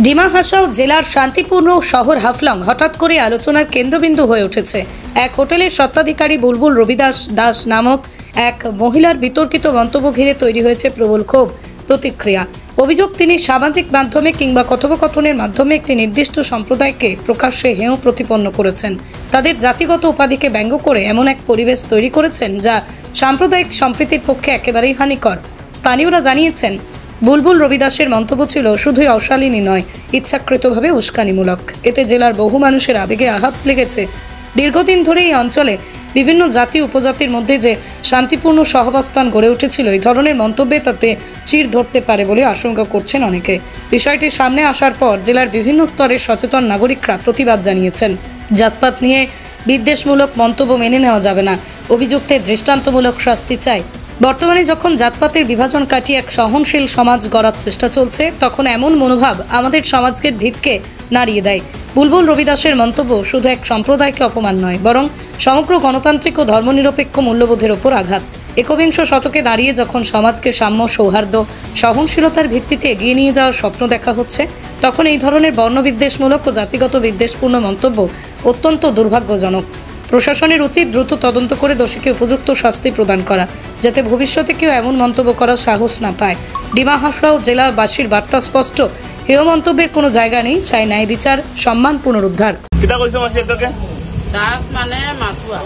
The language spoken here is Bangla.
ডিমা হাসাও জেলার শান্তিপূর্ণ শহর হাফলং হঠাৎ করে আলোচনার কেন্দ্রবিন্দু হয়ে উঠেছে। এক হোটেলের স্বত্বাধিকারী বুলবুল রবিদাস দাস নামক এক মহিলার বিতর্কিত মন্তব্য ঘিরে তৈরি হয়েছে প্রবল ক্ষোভ প্রতিক্রিয়া। অভিযোগ, তিনি সামাজিক মাধ্যমে কিংবা কথোপকথনের মাধ্যমে একটি নির্দিষ্ট সম্প্রদায়কে প্রকাশ্যে হেয় প্রতিপন্ন করেছেন। তাদের জাতিগত উপাধিকে ব্যঙ্গ করে এমন এক পরিবেশ তৈরি করেছেন যা সাম্প্রদায়িক সম্প্রীতির পক্ষে একেবারেই হানিকর। স্থানীয়রা জানিয়েছেন, বুলবুল রবিদাসের মন্তব্য ছিল শুধুই অশালীনই নয়, ইচ্ছাকৃতভাবে উস্কানিমূলক। এতে জেলার বহু মানুষের আবেগে আঘাত লেগেছে। দীর্ঘদিন ধরে এই অঞ্চলে বিভিন্ন জাতি উপজাতির মধ্যে যে শান্তিপূর্ণ সহাবস্থান গড়ে উঠেছিল, এই ধরনের মন্তব্যে তাতে চির ধরতে পারে বলে আশঙ্কা করছেন অনেকে। বিষয়টি সামনে আসার পর জেলার বিভিন্ন স্তরের সচেতন নাগরিকরা প্রতিবাদ জানিয়েছেন। জাতপাত নিয়ে বিদ্বেষমূলক মন্তব্য মেনে নেওয়া যাবে না, অভিযুক্তের দৃষ্টান্তমূলক শাস্তি চাই। বর্তমানে যখন জাতপাতের বিভাজন কাটিয়ে এক সহনশীল সমাজ গড়ার চেষ্টা চলছে, তখন এমন মনোভাব আমাদের সমাজকে ভিতকে নাড়িয়ে দেয়। বুলবুল রবিদাসের মন্তব্য শুধু এক সম্প্রদায়কে অপমান নয়, বরং সমগ্র গণতান্ত্রিক ও ধর্মনিরপেক্ষ মূল্যবোধের ওপর আঘাত। একবিংশ শতকে দাঁড়িয়ে যখন সমাজকে সাম্য, সৌহার্দ্য, সহনশীলতার ভিত্তিতে এগিয়ে নিয়ে যাওয়ার স্বপ্ন দেখা হচ্ছে, তখন এই ধরনের বর্ণবিদ্বেষমূলক ও জাতিগত বিদ্বেষপূর্ণ মন্তব্য অত্যন্ত দুর্ভাগ্যজনক। প্রশাসনের উচিত দ্রুত তদন্ত করে দোষীকে উপযুক্ত শাস্তি প্রদান করা, যাতে ভবিষ্যতে কেউ এমন মন্তব্য করার সাহস না পায়। ডিমা হাসাও জেলাবাসীর বার্তা স্পষ্ট, হেয় মন্তব্যের কোনো জায়গা নেই, চাই ন্যায় বিচার, সম্মান পুনরুদ্ধার। দাস মানে মাছুয়া।